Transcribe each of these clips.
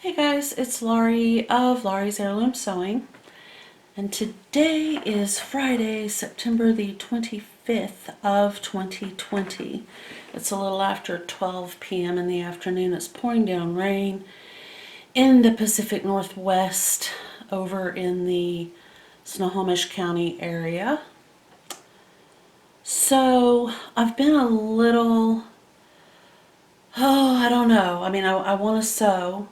Hey guys, it's Laurie of Laurie's Heirloom Sewing, and today is Friday, September the 25th of 2020. It's a little after 12 p.m. in the afternoon. It's pouring down rain in the Pacific Northwest over in the Snohomish County area. So I've been a little, I don't know. I mean, I want to sew,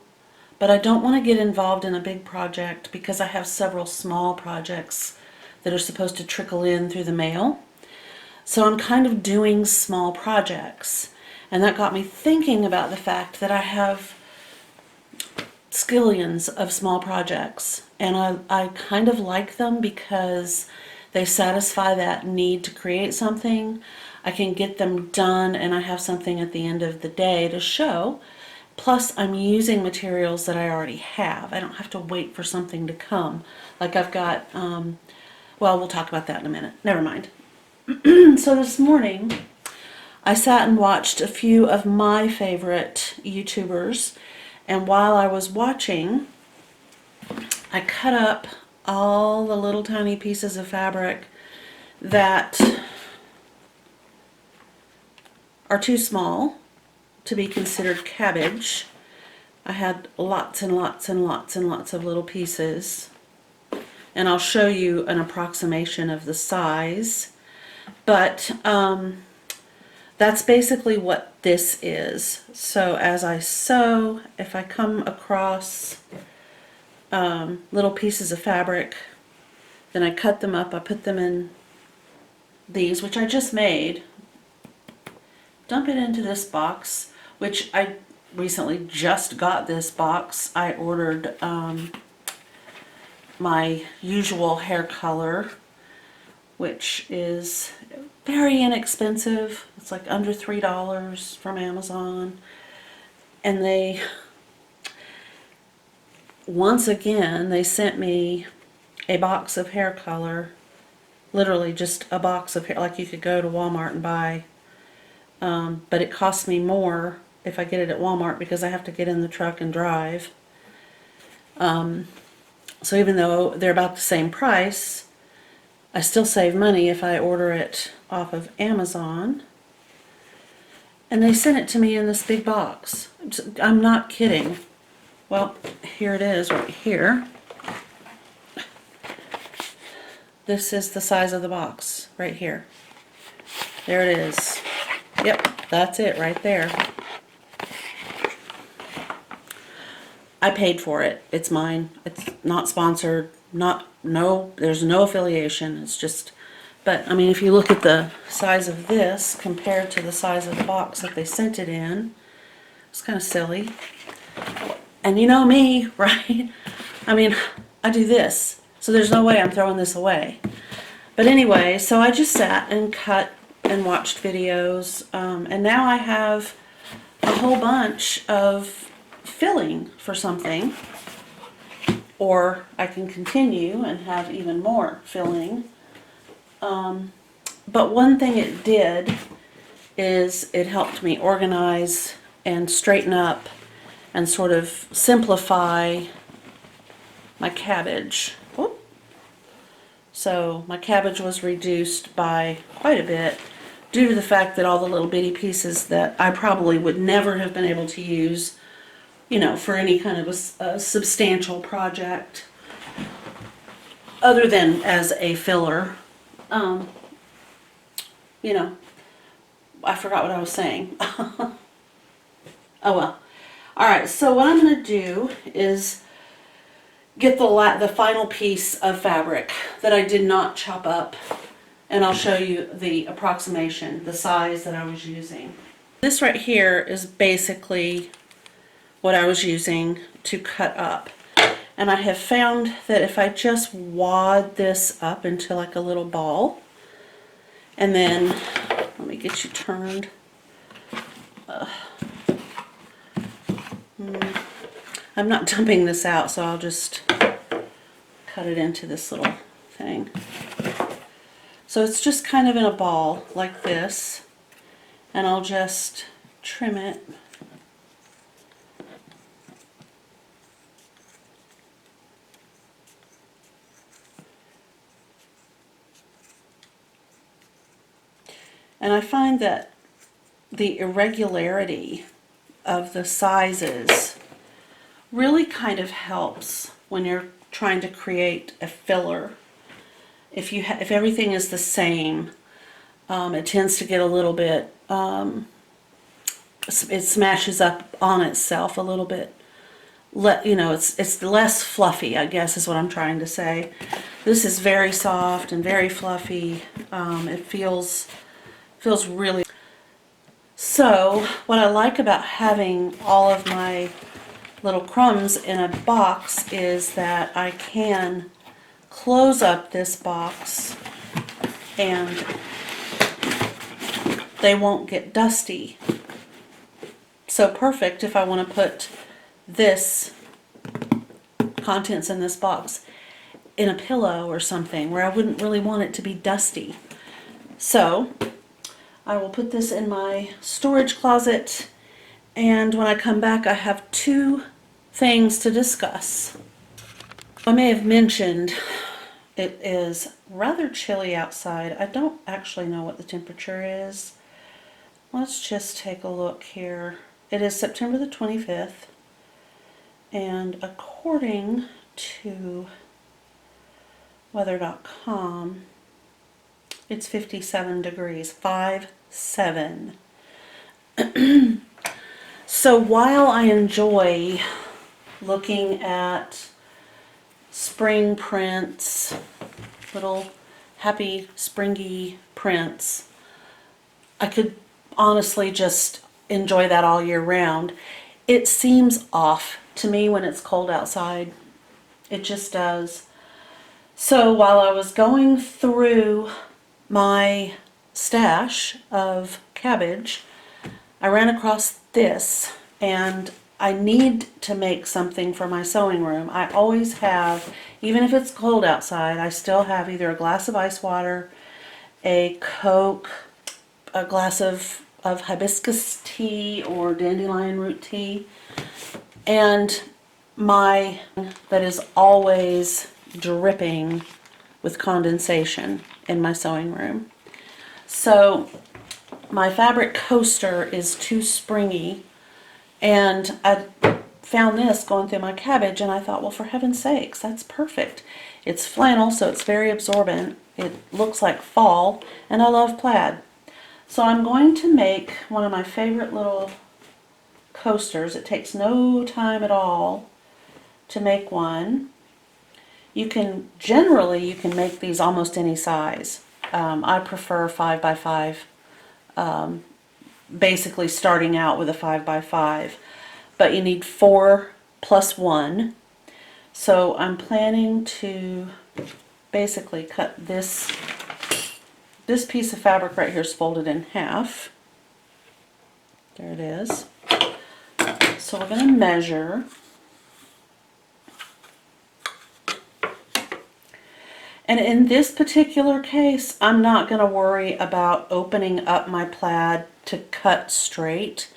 but I don't want to get involved in a big project because I have several small projects that are supposed to trickle in through the mail. So I'm kind of doing small projects. And that got me thinking about the fact that I have skillions of small projects. And I kind of like them because they satisfy that need to create something. I can get them done and I have something at the end of the day to show. Plus, I'm using materials that I already have. I don't have to wait for something to come. Like I've got, well, we'll talk about that in a minute. Never mind. So this morning, I sat and watched a few of my favorite YouTubers. And while I was watching, I cut up all the little tiny pieces of fabric that are too small to be considered cabbage. I had lots and lots and lots and lots of little pieces, and I'll show you an approximation of the size, but that's basically what this is. So as I sew, if I come across little pieces of fabric, then I cut them up, I put them in these, which I just made, dump it into this box, which I recently just got this box. I ordered my usual hair color, which is very inexpensive. It's like under $3 from Amazon. And they, once again, they sent me a box of hair color, literally just a box of hair, like you could go to Walmart and buy. But it costs me more if I get it at Walmart because I have to get in the truck and drive. So even though they're about the same price, I still save money if I order it off of Amazon. And they sent it to me in this big box. I'm not kidding. Well, here it is right here. This is the size of the box right here. There it is. Yep, that's it right there. I paid for it. It's mine. It's not sponsored. There's no affiliation. It's just, but I mean, if you look at the size of this compared to the size of the box that they sent it in, it's kind of silly. And you know me, right? I mean, I do this, so there's no way I'm throwing this away. But anyway, so I just sat and cut and watched videos, and now I have a whole bunch of filling for something, or I can continue and have even more filling. But one thing it did is it helped me organize and straighten up and sort of simplify my cabbage. Whoop. So my cabbage was reduced by quite a bit due to the fact that all the little bitty pieces that I probably would never have been able to use, you know, for any kind of a substantial project other than as a filler. You know, I forgot what I was saying. Oh well. Alright, so what I'm going to do is get the final piece of fabric that I did not chop up, and I'll show you the approximation, the size that I was using. This right here is basically what I was using to cut up. And I have found that if I just wad this up into like a little ball, and then, let me get you turned. I'm not dumping this out, so I'll just cut it into this little thing. So it's just kind of in a ball like this, and I'll just trim it And I find that the irregularity of the sizes really kind of helps when you're trying to create a filler. If everything is the same, it tends to get a little bit, it smashes up on itself a little bit. It's less fluffy, I guess is what I'm trying to say. This is very soft and very fluffy. It feels really. So what I like about having all of my little crumbs in a box is that I can close up this box and they won't get dusty. So perfect if I want to put this contents in this box in a pillow or something where I wouldn't really want it to be dusty. So I will put this in my storage closet, and when I come back I have two things to discuss. I may have mentioned it is rather chilly outside. I don't actually know what the temperature is. Let's just take a look here. It is September the 25th, and according to weather.com, it's 57 degrees, 57. So while I enjoy looking at spring prints, little happy springy prints, I could honestly just enjoy that all year round. It seems off to me when it's cold outside. It just does. So while I was going through my stash of cabbage, I ran across this, and I need to make something for my sewing room. I always have, even if it's cold outside, I still have either a glass of ice water, a Coke, a glass of hibiscus tea or dandelion root tea, and that is always dripping with condensation in my sewing room. So my fabric coaster is too springy, and I found this going through my cabbage, and I thought, well, for heaven's sakes, that's perfect. It's flannel, so it's very absorbent. It looks like fall, and I love plaid. So I'm going to make one of my favorite little coasters. It takes no time at all to make one. You can make these almost any size. I prefer 5 by 5, basically starting out with a 5 by 5, but you need 4 plus 1. So I'm planning to basically cut this piece of fabric right here is folded in half. There it is. So we're going to measure. And in this particular case, I'm not going to worry about opening up my plaid to cut straight.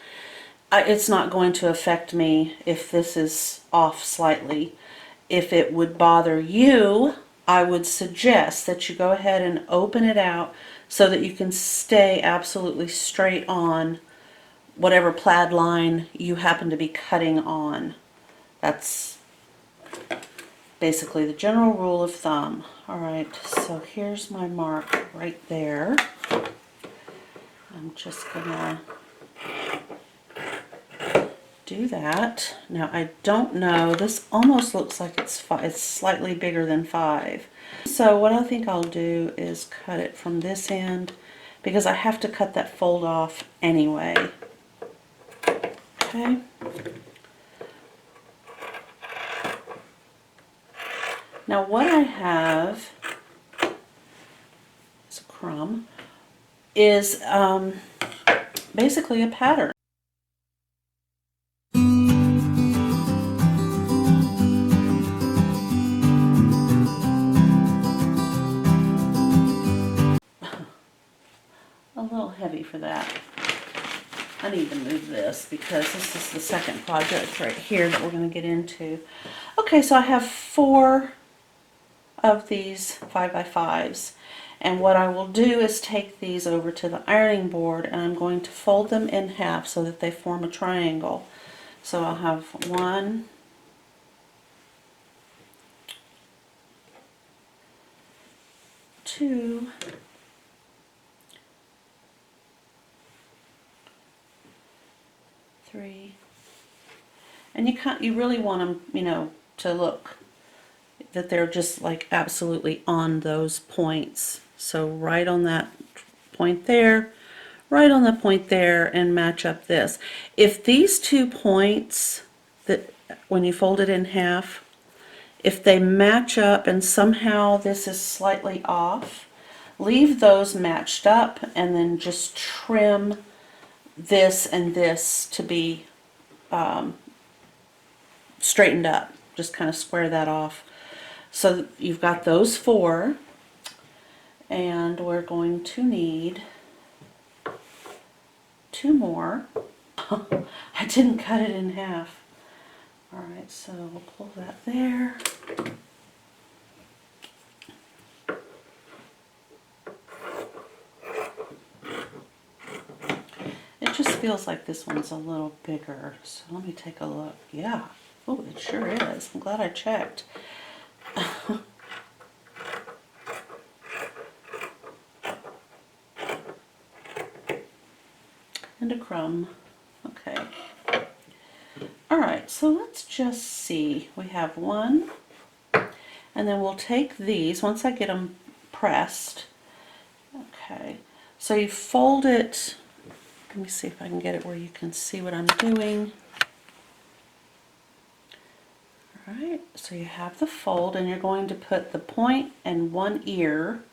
It's not going to affect me if this is off slightly. If it would bother you, I would suggest that you go ahead and open it out so that you can stay absolutely straight on whatever plaid line you happen to be cutting on. That's basically the general rule of thumb. Alright, so here's my mark right there. I'm just gonna do that. Now I don't know, this almost looks like it's slightly bigger than 5. So what I think I'll do is cut it from this end, because I have to cut that fold off anyway. Okay. Now what I have is a crumb, is basically a pattern. A little heavy for that. I need to move this because this is the second project right here that we're going to get into. Okay, so I have 4 of these 5 by 5s, And what I will do is take these over to the ironing board, and I'm going to fold them in half so that they form a triangle. So I'll have 1, 2, 3, and you really want them, you know, to look that they're just like absolutely on those points. So right on that point there, right on the point there, and match up this. If these 2 points, that when you fold it in half, if they match up and somehow this is slightly off, leave those matched up and then just trim this and this to be straightened up. Just kind of square that off. So you've got those 4, and we're going to need 2 more. I didn't cut it in half. Alright, so we'll pull that there. It just feels like this one's a little bigger, so let me take a look. Yeah, oh, it sure is. I'm glad I checked. And a crumb. Okay. Alright, so let's just see. We have 1, and then we'll take these once I get them pressed. Okay, so you fold it. Let me see if I can get it where you can see what I'm doing. Alright, so you have the fold, and you're going to put the point and 1 ear.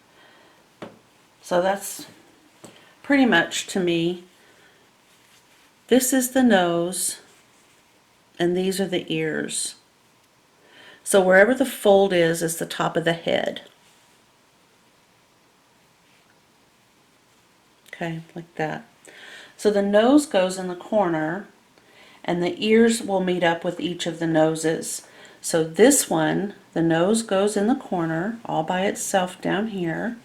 So that's pretty much, to me, this is the nose, and these are the ears. So wherever the fold is the top of the head. Okay, like that. So the nose goes in the corner, and the ears will meet up with each of the noses. So this one, the nose goes in the corner all by itself down here,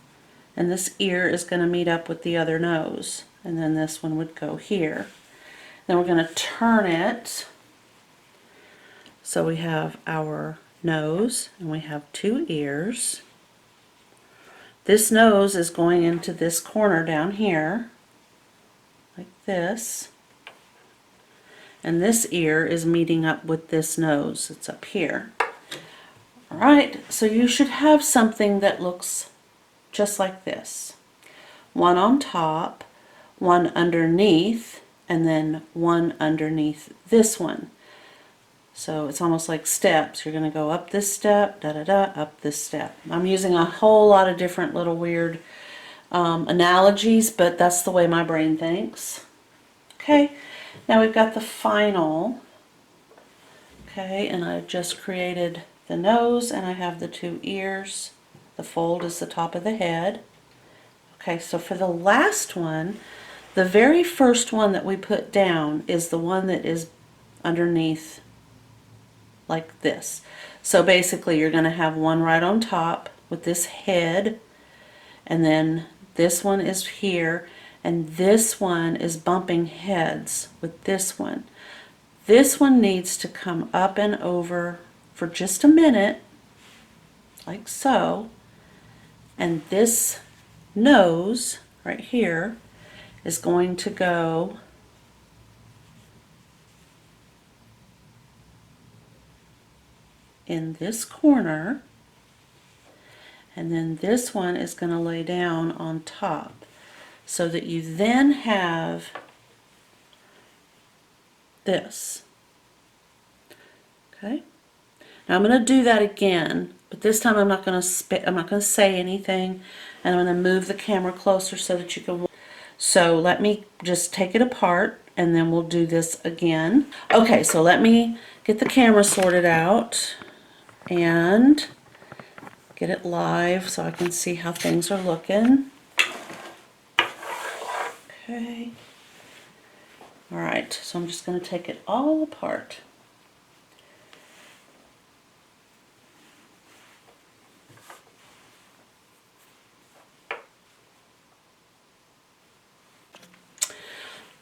and this ear is going to meet up with the other nose, and then this one would go here. Then we're going to turn it so we have our nose and we have 2 ears. This nose is going into this corner down here like this, and this ear is meeting up with this nose. It's up here. Alright, so you should have something that looks just like this. 1 on top, 1 underneath, and then 1 underneath this one. So it's almost like steps. You're going to go up this step, da-da-da, up this step. I'm using a whole lot of different little weird analogies, but that's the way my brain thinks. Okay, now we've got the final. Okay, and I've just created the nose, and I have the 2 ears. The fold is the top of the head. Okay, so for the last one, the very first one that we put down is the one that is underneath like this. So basically you're going to have 1 right on top with this head, and then this one is here, and this one is bumping heads with this one. This one needs to come up and over for just a minute, like so, and this nose right here is going to go in this corner, and then this one is going to lay down on top, so that you then have this. Okay, now I'm going to do that again, but this time I'm not going to say anything, and I'm going to move the camera closer so that you can. So let me just take it apart, and then we'll do this again. Okay, so let me get the camera sorted out and get it live so I can see how things are looking. Okay. Alright, so I'm just going to take it all apart.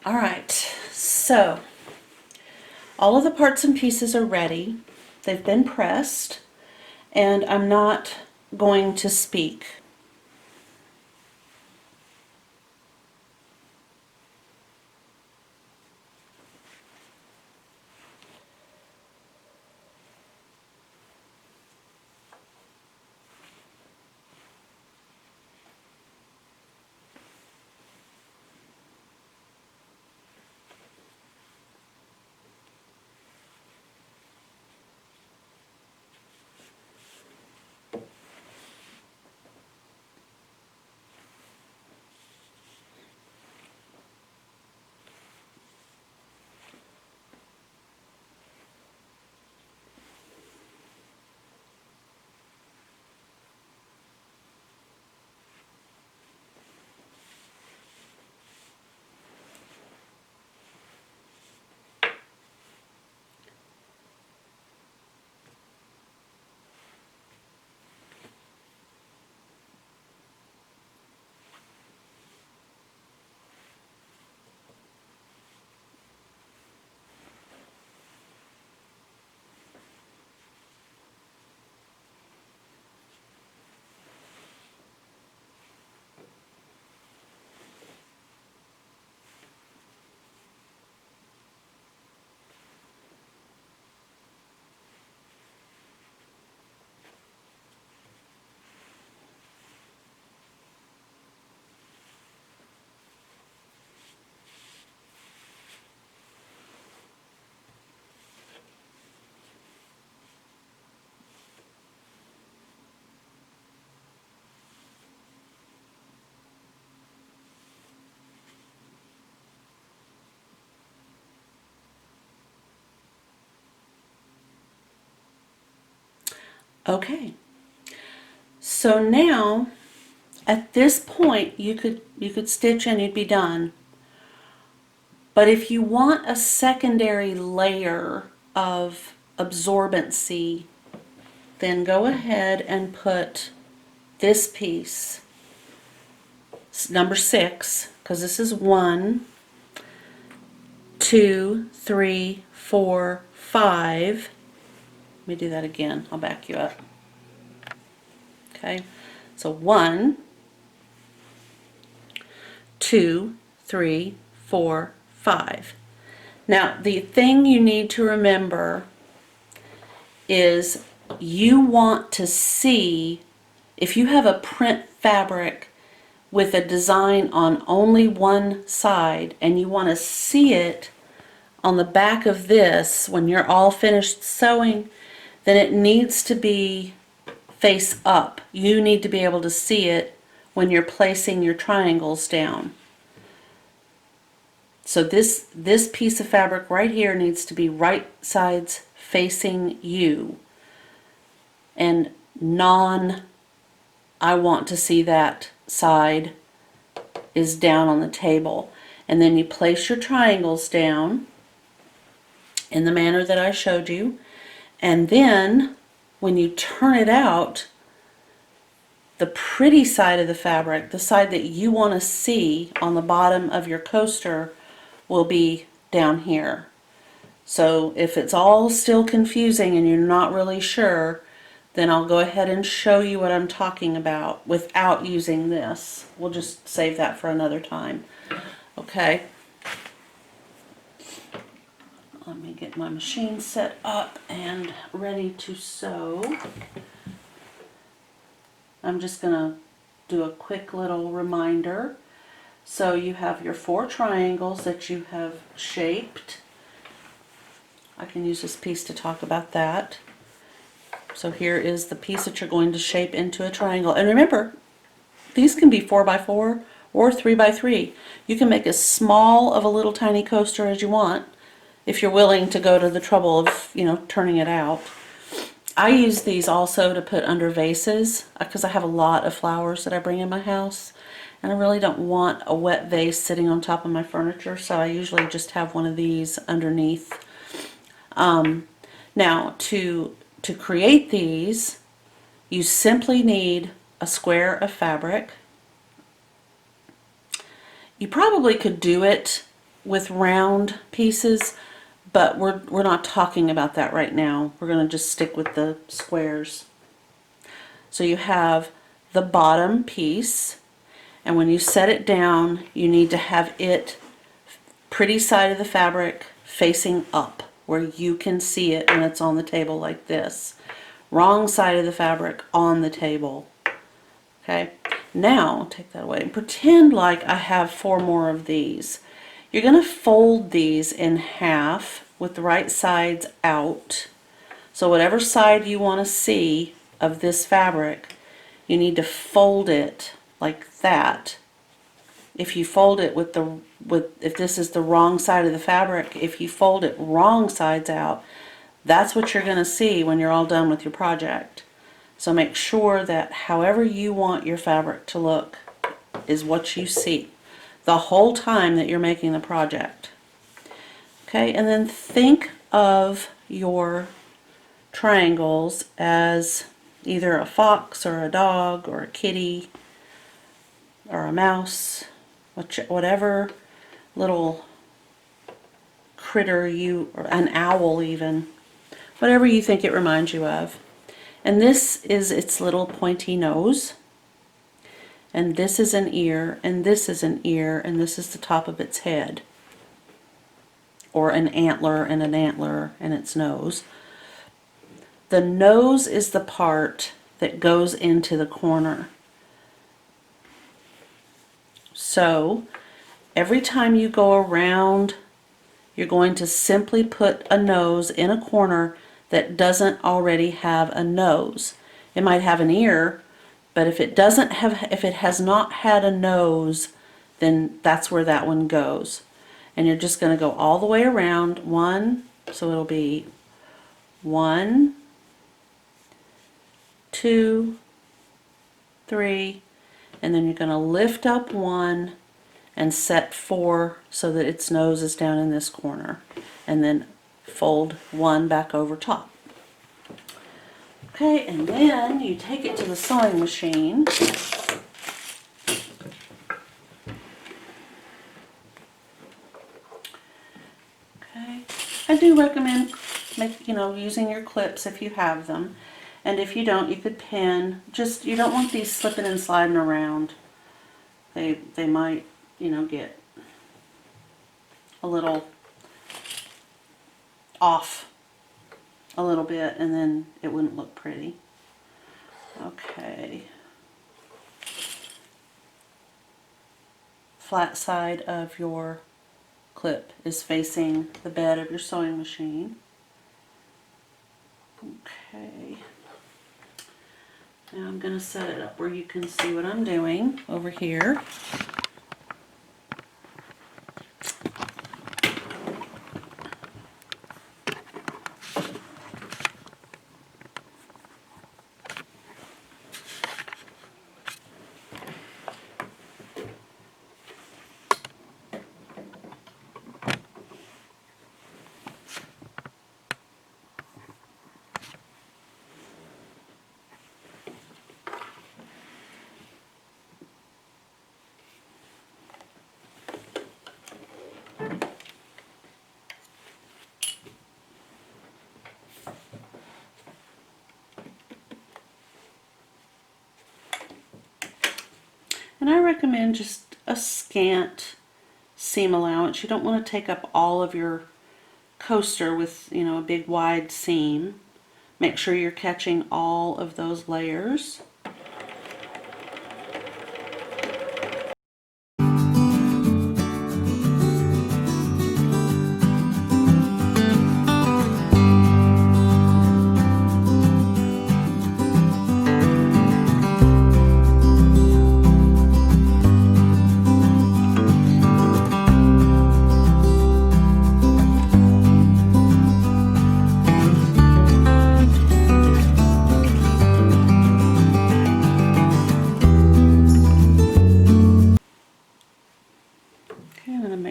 All right, so all of the parts and pieces are ready. They've been pressed, and I'm not going to speak. Okay, so now at this point you could stitch and you'd be done. But if you want a secondary layer of absorbency, then go ahead and put this piece, number 6, because this is 1, 2, 3, 4, 5. Let me do that again. I'll back you up. Okay, so 1, 2, 3, 4, 5. Now, the thing you need to remember is you want to see, if you have a print fabric with a design on only one side and you want to see it on the back of this when you're all finished sewing, then it needs to be face up. You need to be able to see it when you're placing your triangles down. So this piece of fabric right here needs to be right sides facing you, and I want to see that side is down on the table. And then you place your triangles down in the manner that I showed you, and then when you turn it out, the pretty side of the fabric, the side that you want to see on the bottom of your coaster, will be down here. So if it's all still confusing and you're not really sure, then I'll go ahead and show you what I'm talking about without using this. We'll just save that for another time. Okay. Let me get my machine set up and ready to sew. I'm just going to do a quick little reminder. So you have your 4 triangles that you have shaped. I can use this piece to talk about that. So here is the piece that you're going to shape into a triangle. And remember, these can be 4x4 or 3x3. You can make as small of a little tiny coaster as you want if you're willing to go to the trouble of, turning it out. I use these also to put under vases because I have a lot of flowers that I bring in my house. And I really don't want a wet vase sitting on top of my furniture, so I usually just have one of these underneath. Now, to create these, you simply need a square of fabric. You probably could do it with round pieces, but we're not talking about that right now. We're going to just stick with the squares. So you have the bottom piece, and when you set it down, you need to have it pretty side of the fabric facing up where you can see it when it's on the table like this. Wrong side of the fabric on the table. Okay, now take that away and pretend like I have 4 more of these. You're going to fold these in half with the right sides out. So whatever side you want to see of this fabric, you need to fold it like that. If you fold it if this is the wrong side of the fabric, if you fold it wrong sides out, that's what you're going to see when you're all done with your project. So make sure that however you want your fabric to look is what you see the whole time that you're making the project. Okay, and then think of your triangles as either a fox or a dog or a kitty or a mouse, whatever little critter or an owl even, whatever you think it reminds you of. And this is its little pointy nose, and this is an ear, and this is an ear, and this is the top of its head, or an antler and its nose. The nose is the part that goes into the corner. So every time you go around, you're going to simply put a nose in a corner that doesn't already have a nose. It might have an ear, but if it has not had a nose, then that's where that one goes. And you're just going to go all the way around one, so it'll be 1, 2, 3, and then you're going to lift up 1 and set 4 so that its nose is down in this corner, and then fold 1 back over top. Okay, and then you take it to the sewing machine. Okay, I do recommend using your clips if you have them, and if you don't, you could pin. Just, you don't want these slipping and sliding around. They might get a little off a little bit, and then it wouldn't look pretty. Okay. Flat side of your clip is facing the bed of your sewing machine. Okay. Now I'm going to set it up where you can see what I'm doing over here. And I recommend just a scant seam allowance. You don't want to take up all of your coaster with, a big wide seam. Make sure you're catching all of those layers.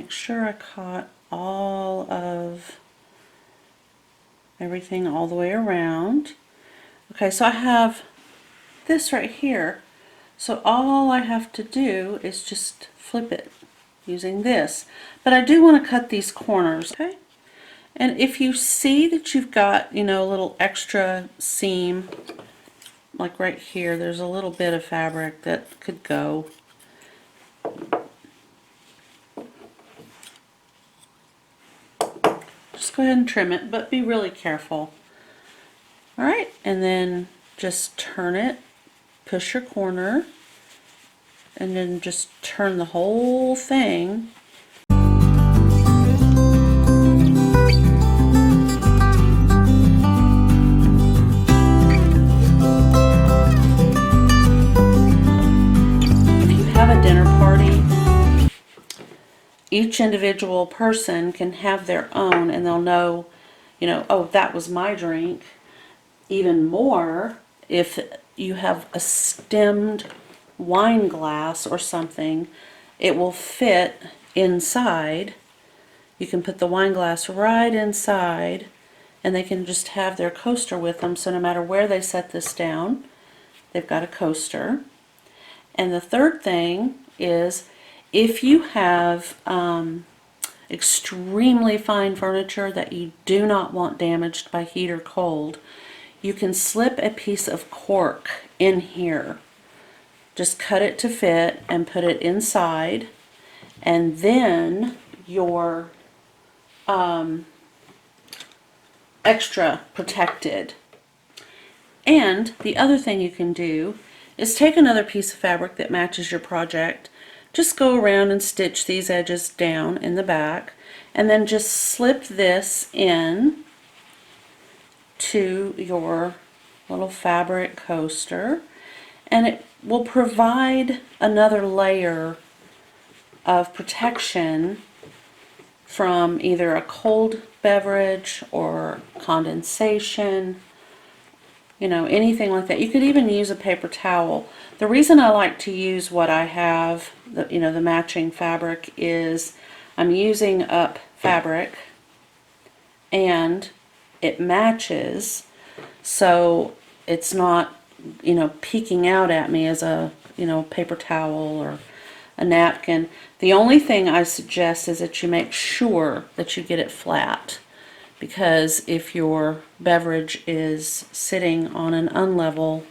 Sure I caught all of everything all the way around. Okay, so I have this right here. So all I have to do is just flip it using this. But I do want to cut these corners, okay? And if you see that you've got, you know, a little extra seam, like right here, there's a little bit of fabric that could go. Just go ahead and trim it, but be really careful. All right, and then just turn it, push your corner, and then just turn the whole thing. Dinner party, each individual person can have their own, and they'll know, you know, oh, that was my drink. Even more, if you have a stemmed wine glass or something, it will fit inside. You can put the wine glass right inside, and they can just have their coaster with them, so no matter where they set this down, they've got a coaster. And the third thing is, if you have extremely fine furniture that you do not want damaged by heat or cold, you can slip a piece of cork in here. Just cut it to fit and put it inside, and then your extra protected. And the other thing you can do is take another piece of fabric that matches your project, just go around and stitch these edges down in the back, and then just slip this in to your little fabric coaster, and it will provide another layer of protection from either a cold beverage or condensation, you know, anything like that. You could even use a paper towel. The reason I like to use what I have, you know, the matching fabric, is I'm using up fabric and it matches, so it's not, you know, peeking out at me as a, you know, paper towel or a napkin. The only thing I suggest is that you make sure that you get it flat, because if your beverage is sitting on an unlevel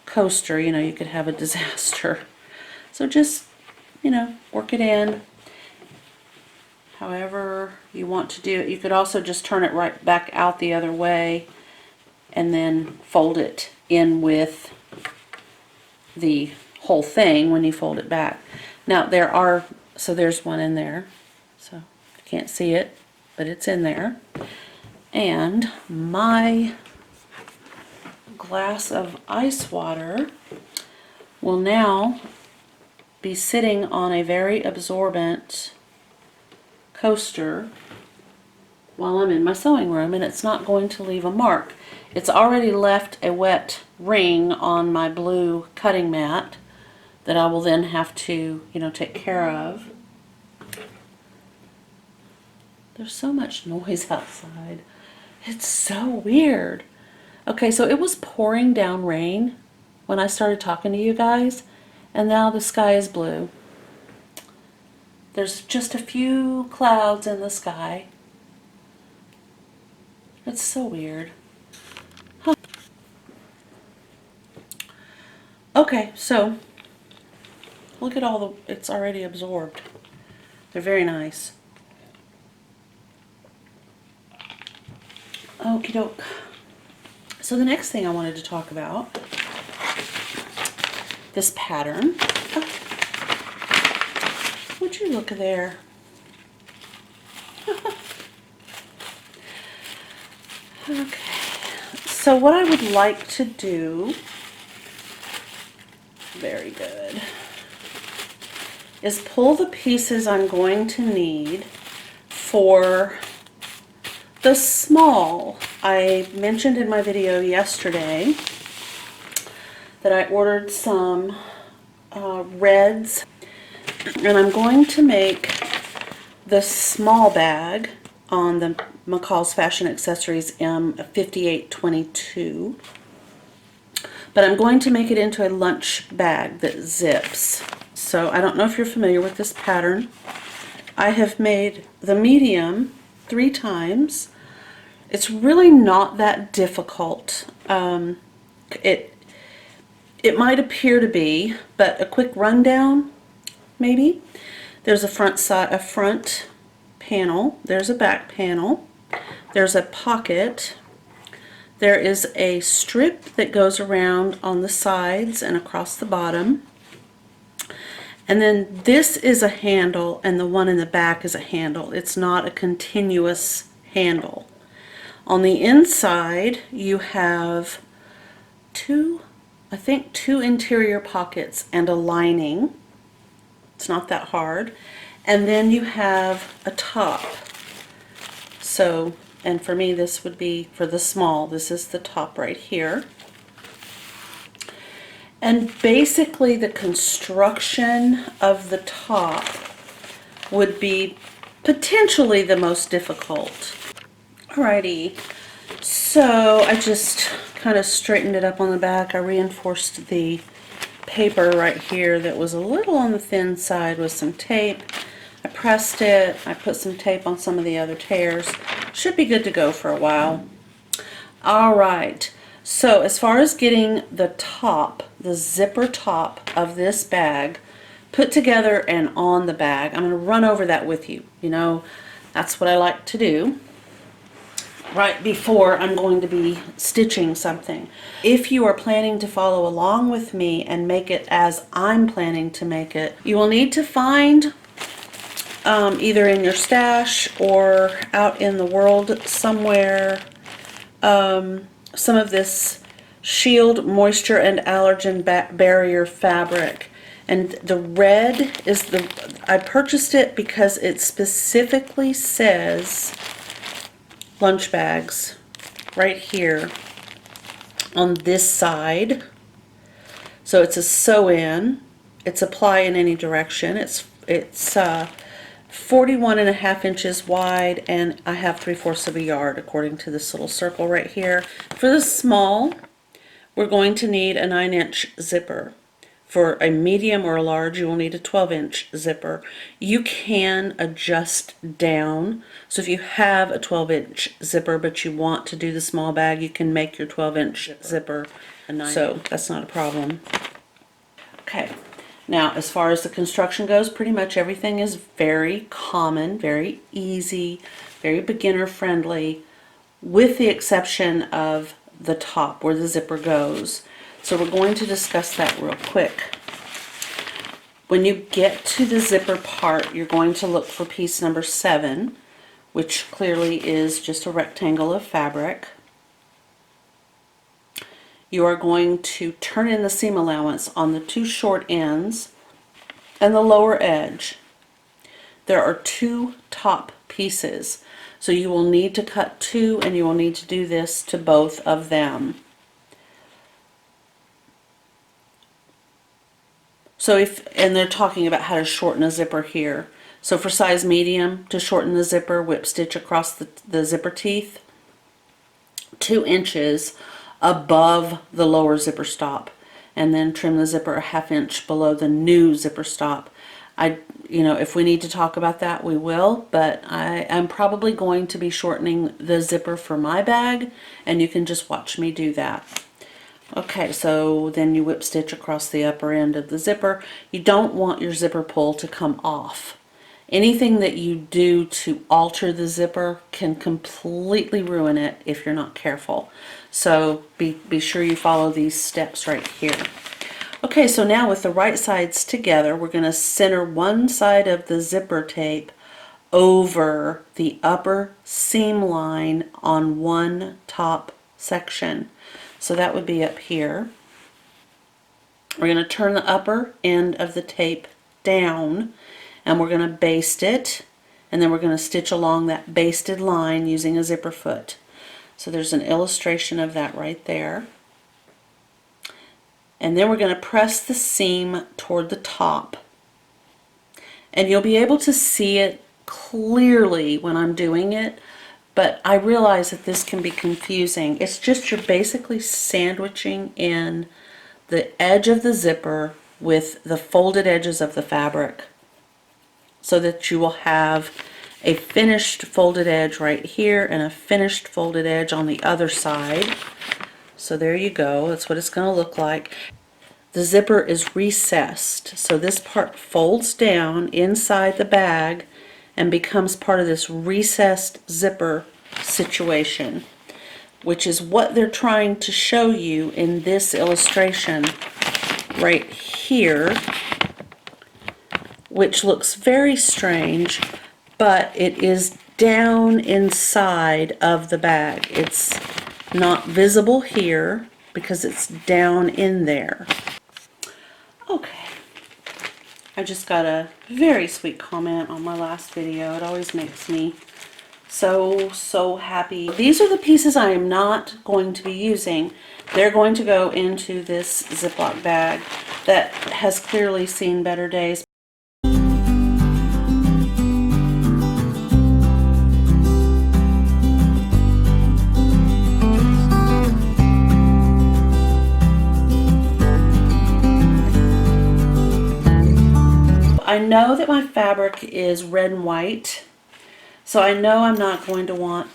coaster, you know, you could have a disaster. So just, you know, work it in however you want to do it. You could also just turn it right back out the other way and then fold it in with the whole thing when you fold it back. Now there's one in there, so you can't see it, but it's in there. And my glass of ice water will now be sitting on a very absorbent coaster while I'm in my sewing room, and it's not going to leave a mark. It's already left a wet ring on my blue cutting mat that I will then have to, you know, take care of. There's so much noise outside. It's so weird. Okay, so it was pouring down rain when I started talking to you guys, and now the sky is blue. There's just a few clouds in the sky. It's so weird. Huh. Okay, so look at all the, it's already absorbed. They're very nice. Okie doke. So the next thing I wanted to talk about, this pattern. Oh, would you look there? Okay, so what I would like to do, very good, is pull the pieces I'm going to need for the small. I mentioned in my video yesterday that I ordered some reds, and I'm going to make the small bag on the McCall's Fashion Accessories M5822, but I'm going to make it into a lunch bag that zips. So I don't know if you're familiar with this pattern. I have made the medium 3 times. It's really not that difficult. It might appear to be, but a quick rundown, maybe. There's a front panel. There's a back panel. There's a pocket. There is a strip that goes around on the sides and across the bottom. And then this is a handle, and the one in the back is a handle. It's not a continuous handle. On the inside, you have two interior pockets and a lining. It's not that hard. And then you have a top. So, and for me this would be, for the small, this is the top right here. And basically the construction of the top would be potentially the most difficult. Alrighty, so I just kind of straightened it up on the back. I reinforced the paper right here that was a little on the thin side with some tape. I pressed it, I put some tape on some of the other tears. Should be good to go for a while. Alright, so as far as getting the top, the zipper top of this bag put together and on the bag, I'm going to run over that with you. You know, that's what I like to do right before I'm going to be stitching something. If you are planning to follow along with me and make it as I'm planning to make it, you will need to find either in your stash or out in the world somewhere some of this Shield Moisture and Allergen Barrier fabric. And the red is I purchased it because it specifically says lunch bags right here on this side. So it's a sew in, it's apply in any direction. It's 41.5 inches wide, and I have 3/4 of a yard according to this little circle right here. For the small, we're going to need a 9-inch zipper. For a medium or a large, you will need a 12-inch zipper. You can adjust down. So if you have a 12-inch zipper but you want to do the small bag, you can make your 12-inch zipper a 9-inch. So that's not a problem. Okay. Now, as far as the construction goes, pretty much everything is very common, very easy, very beginner friendly, with the exception of the top where the zipper goes. So we're going to discuss that real quick. When you get to the zipper part, you're going to look for piece number 7, which clearly is just a rectangle of fabric. You are going to turn in the seam allowance on the 2 short ends and the lower edge. There are 2 top pieces, so you will need to cut 2, and you will need to do this to both of them. So and they're talking about how to shorten a zipper here. So for size medium, to shorten the zipper, whip stitch across the zipper teeth 2 inches above the lower zipper stop, and then trim the zipper a 1/2 inch below the new zipper stop. If we need to talk about that, we will, but I'm probably going to be shortening the zipper for my bag, and you can just watch me do that. Okay, so then you whip stitch across the upper end of the zipper. You don't want your zipper pull to come off. Anything that you do to alter the zipper can completely ruin it if you're not careful. So be sure you follow these steps right here. Okay, so now with the right sides together, we're going to center one side of the zipper tape over the upper seam line on one top section. So that would be up here. We're going to turn the upper end of the tape down, and we're going to baste it, and then we're going to stitch along that basted line using a zipper foot. So there's an illustration of that right there. And then we're going to press the seam toward the top. And you'll be able to see it clearly when I'm doing it, but I realize that this can be confusing. It's just you're basically sandwiching in the edge of the zipper with the folded edges of the fabric so that you will have a finished folded edge right here and a finished folded edge on the other side. So there you go, that's what it's going to look like. The zipper is recessed, so this part folds down inside the bag and becomes part of this recessed zipper situation, which is what they're trying to show you in this illustration right here, which looks very strange, but it is down inside of the bag. It's not visible here because it's down in there. Okay, I just got a very sweet comment on my last video. It always makes me so happy. These are the pieces I am not going to be using. They're going to go into this Ziploc bag that has clearly seen better days. I know that my fabric is red and white, so I know I'm not going to want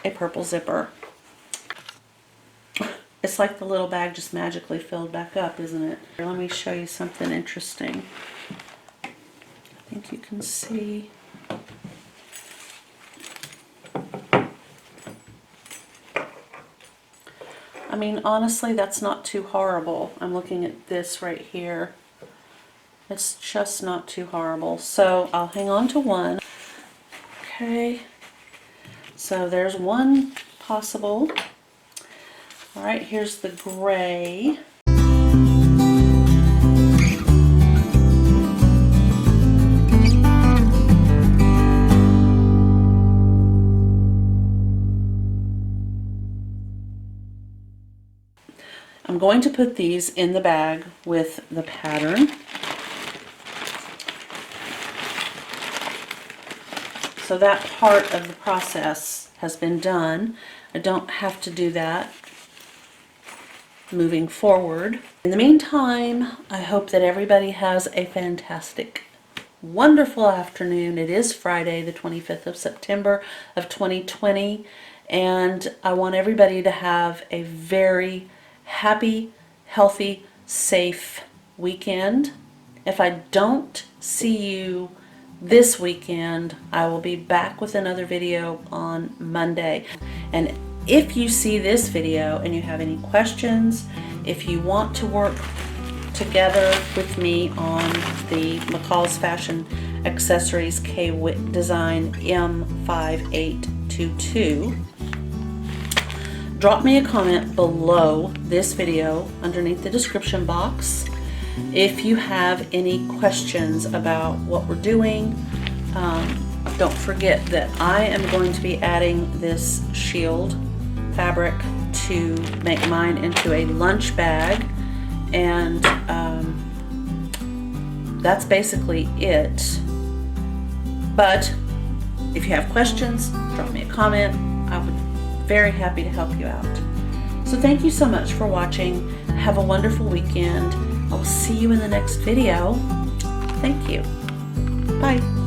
a purple zipper. It's like the little bag just magically filled back up, isn't it? Here, let me show you something interesting. I think you can see. I mean, honestly, that's not too horrible. I'm looking at this right here. It's just not too horrible. So I'll hang on to one. Okay, so there's one possible. All right, here's the gray. I'm going to put these in the bag with the pattern. So that part of the process has been done. I don't have to do that moving forward. In the meantime, I hope that everybody has a fantastic, wonderful afternoon. It is Friday, the 25th of September of 2020, and I want everybody to have a very happy, healthy, safe weekend. If I don't see you this weekend, I will be back with another video on Monday. And if you see this video and you have any questions, if you want to work together with me on the McCall's Fashion Accessories K-Wick Design M5822, drop me a comment below this video underneath the description box. If you have any questions about what we're doing, don't forget that I am going to be adding this shield fabric to make mine into a lunch bag, and that's basically it. But if you have questions, drop me a comment. I would be very happy to help you out. So thank you so much for watching. Have a wonderful weekend. I will see you in the next video. Thank you. Bye.